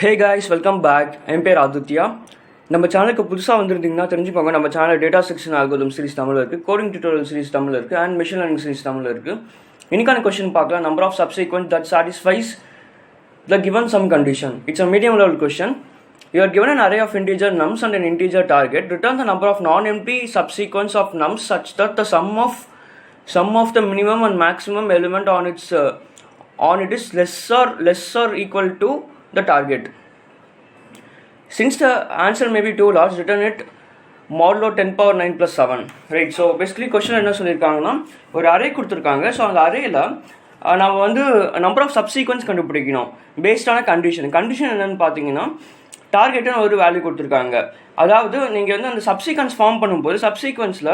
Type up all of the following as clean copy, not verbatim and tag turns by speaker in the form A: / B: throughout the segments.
A: ஹே guys, welcome back. என் பேர் ஆதித்யா. நம்ம சேனலுக்கு புதுசாக வந்துருந்தீங்கன்னா தெரிஞ்சுக்கோங்க, நம்ம channel data section algorithm series Tamil இருக்குது, கோடிங் டியூட்டோரியல் சீரிஸ் தமிழ் இருக்குது, and machine learning series Tamil இருக்குது. இன்னைக்கான கொஸ்டின் பார்க்கலாம். Number of subsequence that satisfies the given sum condition. It's a medium level question. You are given an array of integer nums and an integer target. Return the number of non-empty subsequence of nums such that the sum of the minimum and maximum element on it is less or equal to the target. Since the answer may be too large, return it modulo 10 power 9 plus 7. Right. So basically question என்ன சொல்லியிருக்காங்கன்னா, ஒரு array கொடுத்துருக்காங்க. So அந்த அரேயில் நம்ம வந்து number of subsequence கண்டுபிடிக்கணும் பேஸ்டான condition என்னென்னு பார்த்தீங்கன்னா, டார்கெட்டுன்னு ஒரு வேல்யூ கொடுத்துருக்காங்க. அதாவது நீங்கள் வந்து அந்த சப்சீக்வன்ஸ் ஃபார்ம் பண்ணும்போது சப்சீக்வன்ஸில்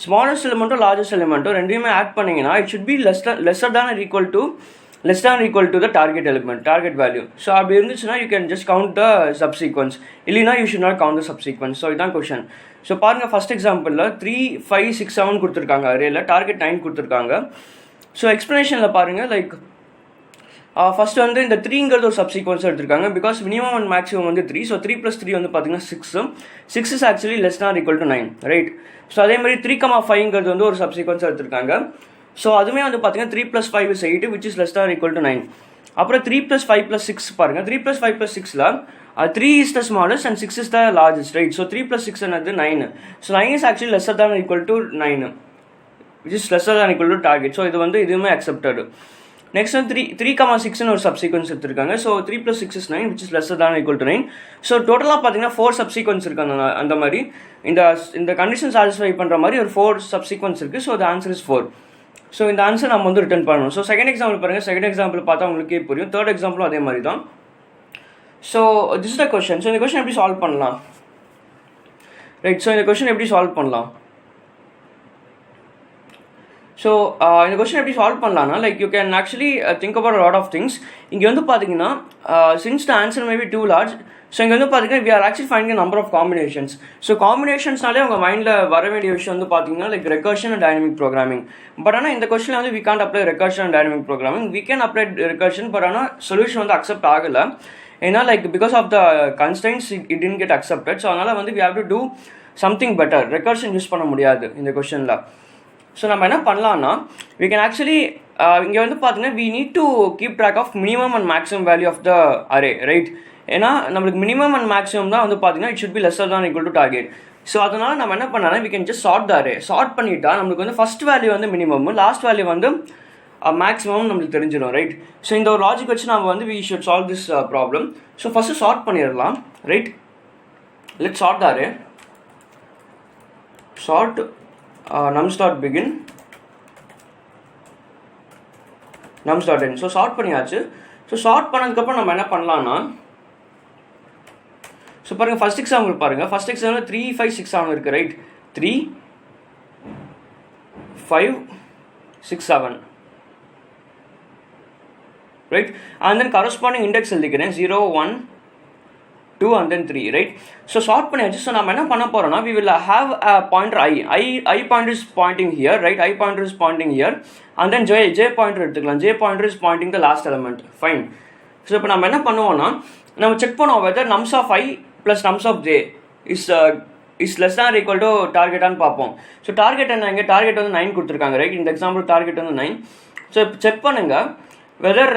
A: ஸ்மாலஸ்ட் எலிமெண்ட்டோ லார்ஜஸ்ட் எலிமெண்ட்டோ ரெண்டுமே ஆட் பண்ணிங்கன்னா it should be lesser than equal to the target element, target value. So அப்படி இருந்துச்சுன்னா you can just count the subsequence, இல்லைனா you should not count the subsequence. So இதுதான் question. So பாருங்கள், first எக்ஸாம்பிளில் 3, 5, 6, 7 கொடுத்துருக்காங்க அரேயில், target 9 கொடுத்துருக்காங்க. So எக்ஸ்ப்ளனேஷனில் பாருங்கள், like first வந்து இந்த 3ங்கிறது ஒரு சப்சீக்வன்ஸ் எடுத்திருக்காங்க. பிகாஸ் மினிமம் அண்ட் மேக்ஸிமம் வந்து 3. ஸோ 3 + 3 வந்து பார்த்தீங்கன்னா 6 is actually less than equal to 9, right. So அதே மாதிரி 3,5ங்கிறது வந்து ஒரு சப்சீக்வன்ஸ் எடுத்திருக்காங்க. ஸோ அதுவுமே வந்து பார்த்தீங்கன்னா 3 + 5 is 8, which is less than equal to 9. அப்புறம் 3 + 5 + 6 பாருங்கள். 3 + 5 + 6ல 3 is the smallest and 6 is the largest, right? So 3 + 6 என்னது 9. So 9 is actually lesser than equal to 9, which is lesser than equal to target. So இது வந்து இதுவுமே accepted. Next வந்து 3,6ன்னு ஒரு subsequence எடுத்திருக்காங்க. So 3 + 6 is 9, which is lesser than equal to 9. So டோட்டலாக பார்த்தீங்கன்னா 4 subsequence இருக்குது. அந்த மாதிரி இந்த கண்டிஷன் சாட்டிஸ்ஃபை பண்ணுற மாதிரி ஒரு 4 சப்சீக்வன்ஸ் இருக்குது. So the answer is 4. So இந்த ஆன்சர் நம்ம வந்து ரிட்டர்ன் பண்ணணும். ஸோ செகண்ட் எக்ஸாம்பிள் பாருங்கள். செகண்ட் எக்ஸாம்பிள் பார்த்தா உங்களுக்கே புரியும். தேர்ட் எக்ஸாம்பிளும் அதே மாதிரி தான். So this is the question. So இந்த கொஷன் எப்படி சால்வ் பண்ணலாம், ரைட்? ஸோ இந்த கொஷன் எப்படி சால்வ் பண்ணலாம்? ஸோ இந்த கொஸ்டின் எப்படி சால்வ் பண்ணலாம்னா, like you can actually think about lot of things. இங்கே வந்து பார்த்தீங்கன்னா since the answer may be too large, so இங்கே வந்து பார்த்தீங்கன்னா we are actually finding number of combinations. So காம்பினேஷன்ஸ்னாலே உங்கள் மைண்டில் வர வேண்டிய விஷயம் வந்து பார்த்தீங்கன்னா like recursion and dynamic programming. But ஆனால் இந்த கொஸ்டினில் வந்து we can't apply recursion and dynamic programming. We can apply recursion, but ஆனால் சொல்யூஷன் வந்து அக்செப்ட் ஆகலை. ஏன்னா like because of the constants it didn't get accepted. So அதனால் வந்து we have to do something better. Recursion use பண்ண முடியாது இந்த கொஸ்டினில். ஸோ நம்ம என்ன பண்ணலாம்னா, we can actually இங்கே வந்து பார்த்தீங்கன்னா we need to keep track of minimum and maximum value of the array, right? ஏன்னா நம்மளுக்கு மினிமம் அண்ட் மேக்ஸிமம் தான் வந்து பார்த்தீங்கன்னா it should be lesser than equal to target. So அதனால் நம்ம என்ன பண்ணலாம், we can just sort the array. Sort பண்ணிட்டா நம்மளுக்கு வந்து ஃபர்ஸ்ட் வேல்யூ வந்து மினிமம், லாஸ்ட் வேல்யூ வந்து மேக்ஸிமம் நம்மளுக்கு தெரிஞ்சிடும், ரைட்? ஸோ இந்த ஒரு லாஜிக் வச்சு நம்ம வந்து we should solve this problem. So first sort பண்ணிடலாம், right? let's sort the array. sort nums.begin nums.end. So sort பண்ணியாச்சு. ஸோ சார்ட் பண்ணதுக்கப்புறம் நம்ம என்ன பண்ணலாம்னா, ஸோ பாருங்கள் ஃபர்ஸ்ட் எக்ஸாம்பிள் பாருங்கள். ஃபர்ஸ்ட் எக்ஸாம்பிள் 3, 5, 6, 7 இருக்குது, right? 3, 5, 6, 7, right? And then corresponding index எழுதிக்கிறேன் 0, 1, 2 and then 3, right? So sort பண்ணியாச்சு. ஸோ நம்ம என்ன பண்ண போகிறோம்னா, we will have a pointer I pointer is pointing here, right? I pointer is pointing here, and then j pointer எடுத்துக்கலாம். j pointer is pointing the last element, fine. So இப்போ நம்ம என்ன பண்ணுவோம்னா, நம்ம செக் பண்ணுவோம் whether nums of I plus nums of j is less than or equal to target-ஆன்னு பார்ப்போம். So target என்ன, இங்கே டார்கெட் வந்து 9 கொடுத்துருக்காங்க, ரைட்? இந்த எக்ஸாம்பிள் டார்கெட் வந்து 9. ஸோ இப்போ செக் பண்ணுங்க whether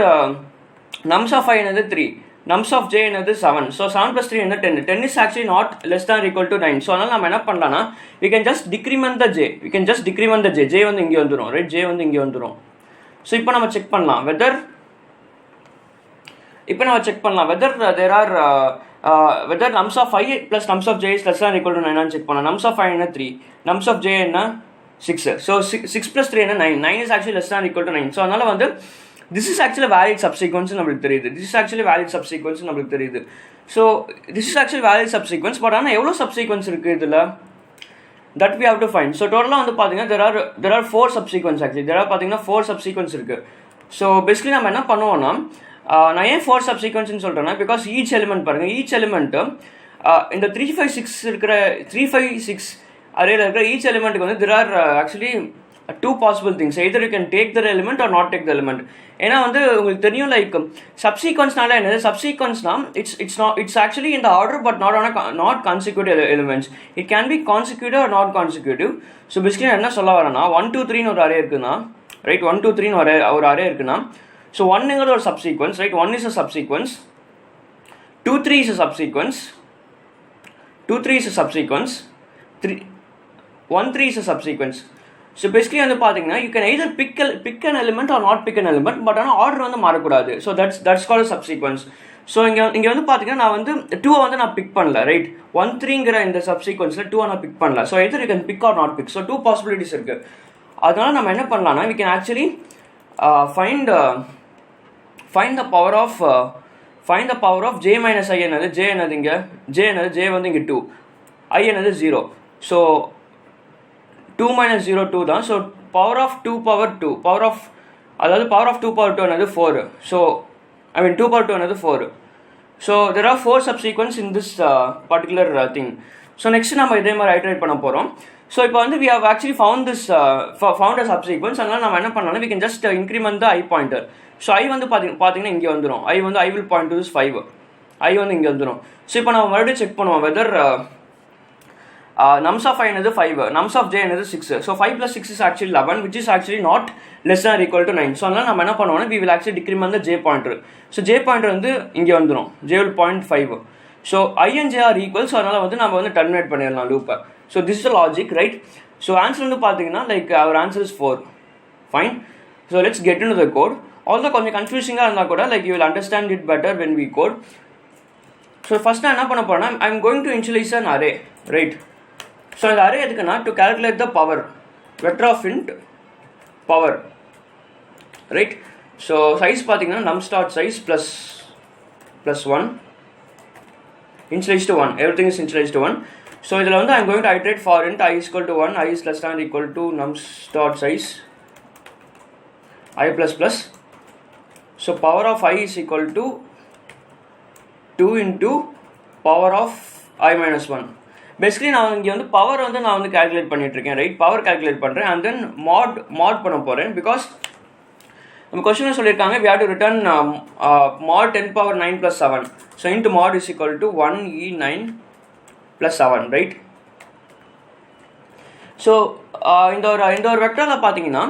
A: nums of I என்னது 3, nums of j என்னது 7. ஸோ 7 + 3 என்ன 10. 10 is actually not less than or equal to 9. So அதனால் நம்ம என்ன பண்ணலாம்னா, we can just decrement the j. j வந்து இங்கே வந்துடும், ரைட்? j வந்து இங்கே வந்துடும். ஸோ இப்போ நம்ம செக் பண்ணலாம் whether there are whether nums of I plus nums of j is less than or equal to 9 check பண்ணலாம். nums of I என்ன 3, nums of j என்ன 6. ஸோ 6 + 3 என்ன 9. 9 is actually less than or equal to 9. So அதனால் வந்து this is actually valid subsequence நம்மளுக்கு தெரியுது. So this is actually valid subsequence. But ஆனால் எவ்வளோ சப்சீக்வன்ஸ் இருக்குது இதில், that we have to find. So டோட்டலாக வந்து பார்த்தீங்கன்னா there are 4 subsequence actually. பார்த்தீங்கன்னா 4 subsequence இருக்குது. ஸோ பேசிக்கலி நம்ம என்ன பண்ணுவோம்னா, நான் ஏன் 4 subsequenceன்னு சொல்கிறேன்னா, பிகாஸ் ஈச் எலிமெண்ட் பாருங்கள், ஈச் எலிமெண்ட்டு இந்த 3, 5, 6 அரேயில் இருக்கிற ஈச் எலிமெண்ட்டுக்கு வந்து there are actually two possible things. Either you can take the element or not take the element. ஏன்னா வந்து உங்களுக்கு தெரியும் லைக் சப்சீக்வன்ஸ்னால என்னது, சப்சீக்வன்ஸ்னா இட்ஸ் ஆக்சுவலி இந்த order but not consecutive elements. It can be consecutive or not consecutive. So basically என்ன சொல்ல வரேன்னா 1 2 3ன்னு ஒரு அரே இருக்குன்னா ரைட், 1 2 3ன்னு ஒரு அரே இருக்குன்னா ஸோ 1ங்கிறது ஒரு subsequence right, 1 is a subsequence, 2 3 is a subsequence, 2 3 is a subsequence, 1 3 is a subsequence. So basically வந்து பார்த்தீங்கன்னா you can either pick an element or not pick an element, but ஆனால் order வந்து மாறக்கூடாது. So that's called subsequence. So இங்கே வந்து பார்த்தீங்கன்னா நான் வந்து 2 வந்து நான் பிக் பண்ணல ரைட், 1 3ங்கிற இந்த சப்சீக்வன்ஸில் 2 நான் பிக் பண்ணல. So either you can pick or not pick. So 2 possibilities இருக்குது. அதனால நம்ம என்ன பண்ணலாம்னா we can actually find the power of j minus I என்னது, j என்னது இங்கே, j வந்து இங்கே 2, I என்னது 0. ஸோ 2 minus 0 2 தான். So power of 2 power 2 power of அதாவது power of 2 power 2 என்னது 4. ஸோ 2 power 2 என்னது 4. So there are 4 subsequence in this particular thing. So next நம்ம இதே மாதிரி ஐட்ரேட் பண்ண போகிறோம். ஸோ இப்போ வந்து we have actually found a subsequence. அதனால நம்ம என்ன பண்ணலாம், we can just increment the I pointer. So I வந்து பார்த்தீங்கன்னா இங்கே வந்துடும். I will point to this 5. I வந்து இங்கே வந்துடும். ஸோ இப்போ நம்ம மறுபடியும் செக் பண்ணுவோம் வெதர் nums of I என்னது 5, nums of j என்னது 6. So 5 plus 6 is actually 11, which is actually not less than or equal to 9. So அதனால நம்ம என்ன பண்ணுவோம்னா we will actually decrement the j pointer. ஸோ j pointer வந்து இங்கே வந்துடும், j will point 5. So I and j are equal. So அதனால வந்து நம்ம வந்து டெர்மினேட் பண்ணிடலாம் லூப்பை. So this is the logic right. So answer வந்து பார்த்தீங்கன்னா like our answer is 4. Fine. So let's get into the code. Also கொஞ்சம் கன்ஃபியூசிங்காக இருந்தால் கூட like you will understand it better when we code. So first நான் என்ன பண்ண போறேன்னா I am going to initialise an array right. So இந்த array எதுக்குன்னா to calculate the power, vector of int power right. So size பார்த்தீங்கன்னா num start size plus 1 initialized to 1, everything is initialized to 1. So இதில் வந்து ஐ am going to iterate for int I is equal to 1, I is less than or equal to num start size I plus plus. So power of I is equal to 2 into power of I minus 1. Basically நான் இங்கே வந்து power வந்து நான் வந்து calculate பண்ணிட்டு இருக்கேன் right, power calculate பண்ணுறேன் and then மாட் பண்ண போகிறேன். பிகாஸ் நம்ம கொஸ்டினில் சொல்லியிருக்காங்க we have to return mod 10 power 9 plus 7. So into mod is equal to 1e9 plus 7 right. So இந்த ஒரு வெக்டரில் பார்த்தீங்கன்னா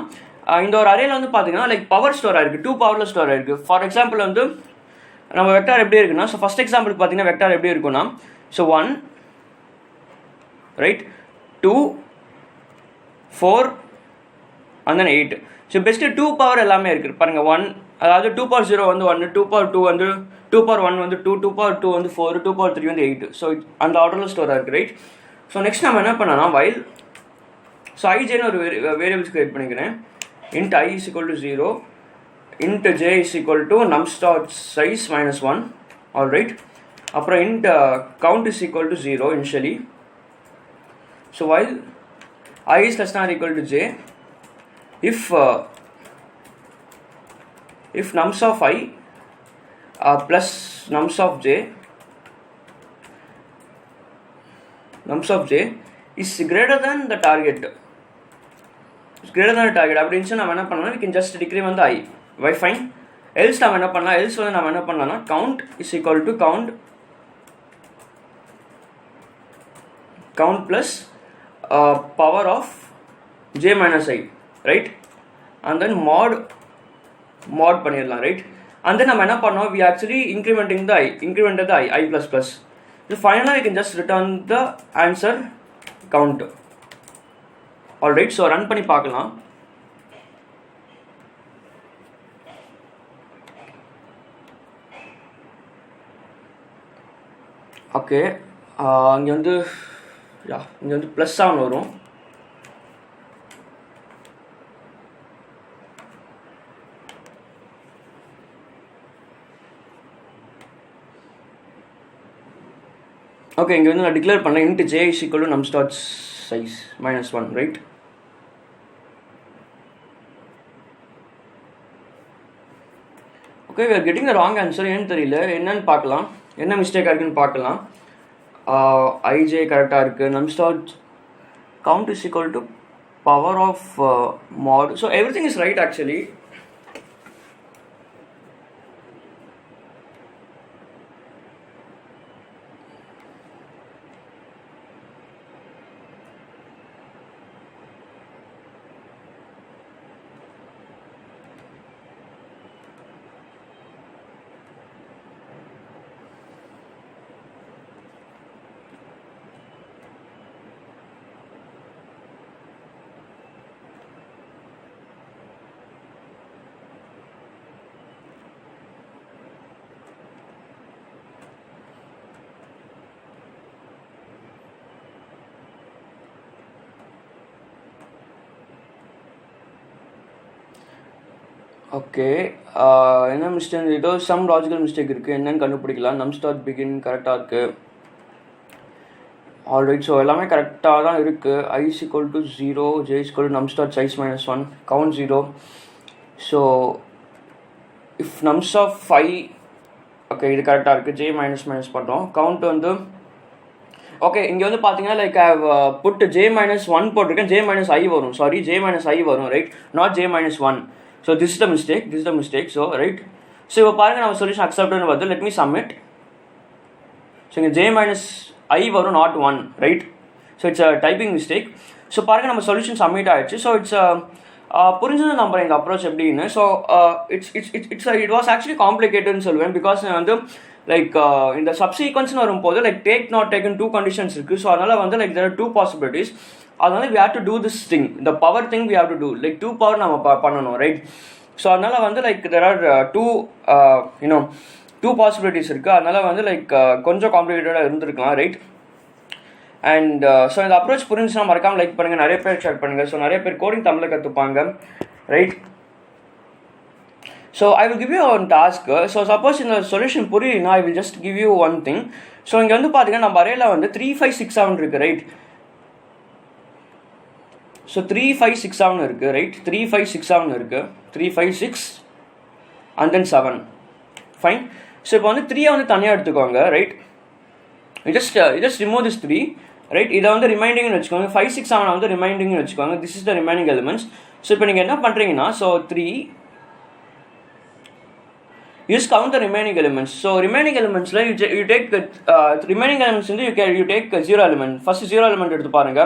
A: இந்த ஒரு அரேல வந்து பார்த்தீங்கன்னா லைக் பவர் ஸ்டோர் ஆயிருக்கு, 2 பவரில் ஸ்டோர் ஆயிருக்கு. ஃபார் எக்ஸாம்பிள் வந்து நம்ம வெக்டார் எப்படி இருக்குன்னா, ஸோ ஃபர்ஸ்ட் எக்ஸாம்பிள் பார்த்தீங்கன்னா வெக்டார் எப்படி இருக்குன்னா so 1 right, 2 4 and then 8. So best 2 power எல்லாமே இருக்குது பாருங்கள். 1 அதாவது 2 power 0 வந்து 1, 2 power 2 வந்து 2 power 1 வந்து 2, 2 power 2 வந்து 4, 2 power 3 வந்து 8. ஸோ அந்த ஆர்டரில் ஸ்டோர் ஆகிருக்கு ரைட். ஸோ நெக்ஸ்ட் நம்ம என்ன பண்ணோம்னா while ஸோ ஐஜேன்னு ஒரு வேரியபிள்ஸ் கிரியேட் பண்ணிக்கிறேன். int I is equal to 0, int j is equal to num start size minus 1 alright. அப்புறம் int count is equal to 0 initially. So while I is less than or equal to j, if nums of I plus nums of j is greater than the target, அப்படின்னு நம்ம என்ன பண்ணலாம், we can just decrement the I. Why fine? Else நம்ம என்ன பண்ணலாம், else வந்து நம்ம என்ன பண்ணலாம்னா count is equal to count plus power of j minus I right, and then mod பண்ணிடலாம் right. and then நம்ம என்ன பண்ணோம், we actually incremented the I plus plus. So finally we can just return the answer count. Alright, so run பண்ணி பார்க்கலாம். Okay, இங்கே வந்து இங்கே வந்து ப்ளஸ் 7 வரும். ஓகே, இங்கே வந்து நான் டிக்ளேர் பண்ணேன் int j is equal to num start size minus 1 right. Okay, we are getting the wrong answer. ஏன்னு தெரியல, என்னன்னு பார்க்கலாம், என்ன மிஸ்டேக்காக இருக்குன்னு பார்க்கலாம். ij கரெக்டாக இருக்குது, num start count is equal to power of mod. So everything is right actually. Okay, என்ன மிஸ்டேக், ஏதோ சம் லாஜிக்கல் மிஸ்டேக் இருக்குது, என்னன்னு கண்டுபிடிக்கலாம். நம் ஸ்டார்ட் பிகின் கரெக்டாக இருக்குது. ஆல்ரைட், ஸோ எல்லாமே கரெக்டாக தான் இருக்குது. I is equal to 0, J is equal to num start size minus 1, count 0. ஸோ if nums of 5, ஓகே இது கரெக்டாக இருக்குது. J மைனஸ் பண்ணுறோம். கவுண்ட் வந்து ஓகே, இங்கே வந்து பார்த்தீங்கன்னா like I put J minus 1 போட்டிருக்கேன். J minus I வரும், சாரி J minus I வரும், right, not J minus 1. So this is the mistake, so right. So இப்போ பாருங்க, நம்ம சொல்யூஷன் அக்செப்ட்னு வருது. Let me submit. ஸோ இங்கே J minus I வரும், not 1, right. So it's a typing mistake. So பாருங்க, நம்ம solution submit ஆகிடுச்சு. ஸோ இட்ஸ் புரிஞ்சது நம்புறேன் எங்கள் அப்ரோச் எப்படின்னு. ஸோ இட் வாஸ் ஆக்சுவலி காம்ப்ளிகேட்டட்னு சொல்லுவேன். பிகாஸ் வந்து லைக் இந்த சப்சீக்வன்ஸ்னு வரும்போது like take not taken 2 conditions இருக்குது. ஸோ அதனால் வந்து லைக் தேர் ஆர் 2 பாசிபிலிட்டிஸ். அதனால we have to do this thing, the power thing we have to do, like 2 power நம்ம பண்ணணும், ரைட். ஸோ அதனால வந்து லைக் there are 2 பாசிபிலிட்டிஸ் இருக்குது. அதனால வந்து லைக் கொஞ்சம் காம்ப்ளிகேட்டடாக இருந்திருக்கலாம், ரைட். அண்ட் ஸோ இந்த அப்ரோச் புரிஞ்சுன்னா மறக்காமல் லைக் பண்ணுங்கள், நிறைய பேர் ஷேர் பண்ணுங்கள். ஸோ நிறைய பேர் கோடிங் தமிழில் கற்றுப்பாங்க, right. So I will give you one task. So suppose இந்த சொல்யூஷன் புரியலனா I will just give you one thing. So இங்கே வந்து பார்த்தீங்கன்னா நம்ம அரேல வந்து 3 5 6 7 இருக்குது, ரைட். ஸோ 3 5 6 7 இருக்குது, ரைட். 3 5 6 7 இருக்குது, 3 5 6 அண்ட் தென் 7, ஃபைன். ஸோ இப்போ வந்து 3 வந்து தனியாக எடுத்துக்கோங்க, right. Just remove this 3, right. இதை வந்து ரிமைண்டிங்னு வச்சுக்கோங்க. 5 6 7 வந்து ரிமைண்டிங்னு வச்சுக்கோங்க. This is the remaining elements. So இப்போ நீங்கள் என்ன பண்ணுறீங்கன்னா, so 3 use count the remaining elements. So remaining elements la you take the remaining elements வந்து you take 0 element. First 0 element எடுத்து பாருங்க.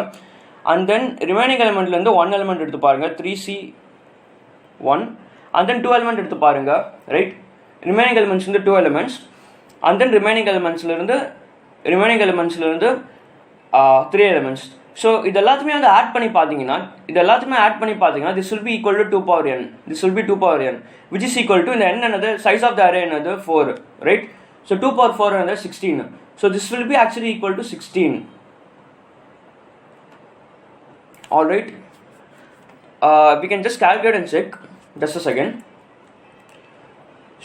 A: And then remaining element ல இருந்து 1 element எடுத்து பாருங்க, 3C1. And then 2 element எடுத்து பாருங்க, right. Remaining elements வந்து 2 elements. And then remaining elements ல இருந்து 3 elements. ஸோ இது எல்லாத்தையுமே வந்து ஆட் பண்ணி பார்த்தீங்கன்னா this will be equal to 2 power n. This will be 2 power n, which is equal to இந்த n another size of the array another 4, right. So 2 power 4 another 16. So this will be actually equal to 16. All right. We can just calculate and check. Just a second.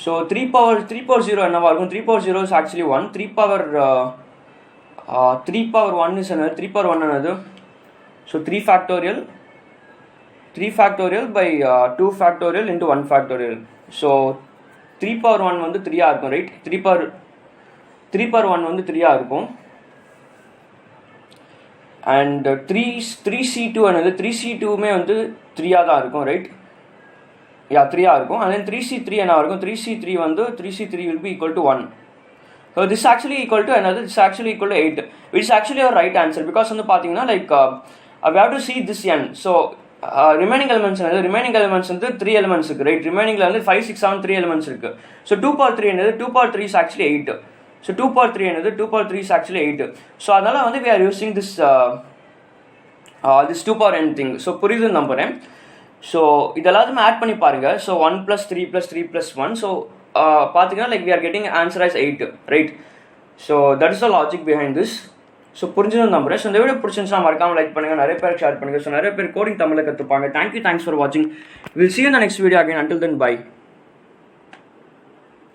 A: So 3 power 0 என்னவா இருக்கும்? 3 power 0 is actually 1. 3 power 1 is another. 3 power 1 another. So 3 factorial by 2 factorial into 1 factorial. So 3 power 1 வந்து 3 ஆ இருக்கும், right. 3 power 1 வந்து 3 ஆ இருக்கும். And 3C2 another. 3C2 மே வந்து 3 ஆ தான் இருக்கும், right. Yeah, 3 ஆ இருக்கும். And then 3C3 என்ன இருக்கும்? 3C3 வந்து 3C3 will be equal to 1. So this is actually equal to another. This is actually equal to 8, which is actually our right answer. Because வந்து பார்த்தீங்கன்னா like we have to see this n. So remaining elements வந்து 3 elements இருக்கு, right. Remainingல வந்து 5 6 7 3 elements இருக்கு. So 2 power 3 என்னது? 2 power 3 is actually 8. So 2 power 3 என்னது? 2 power 3 is actually 8. So அதனால வந்து we are using this 2 power n thing. So புரியுதுன்னு நம்புறேன். So இதெல்லாத்தையுமே add பண்ணி பாருங்க. So 1 plus 3 plus 3 plus 1. So பார்த்தீங்கன்னா like we are getting answer as 8, right. So that is the logic behind this. So புரிஞ்சுன்னு நம்புறேன். So இந்த video பிடிச்சிருந்துச்சுன்னா மறக்காமல் like பண்ணுங்கள், நிறைய பேர் ஷேர் பண்ணுங்கள். ஸோ நிறைய பேர் கோடிங் தமிழில் கற்றுப்பாங்க. தேங்க்ஸ் ஃபார் வாட்சிங். Will see you in the next video again. Until then, bye.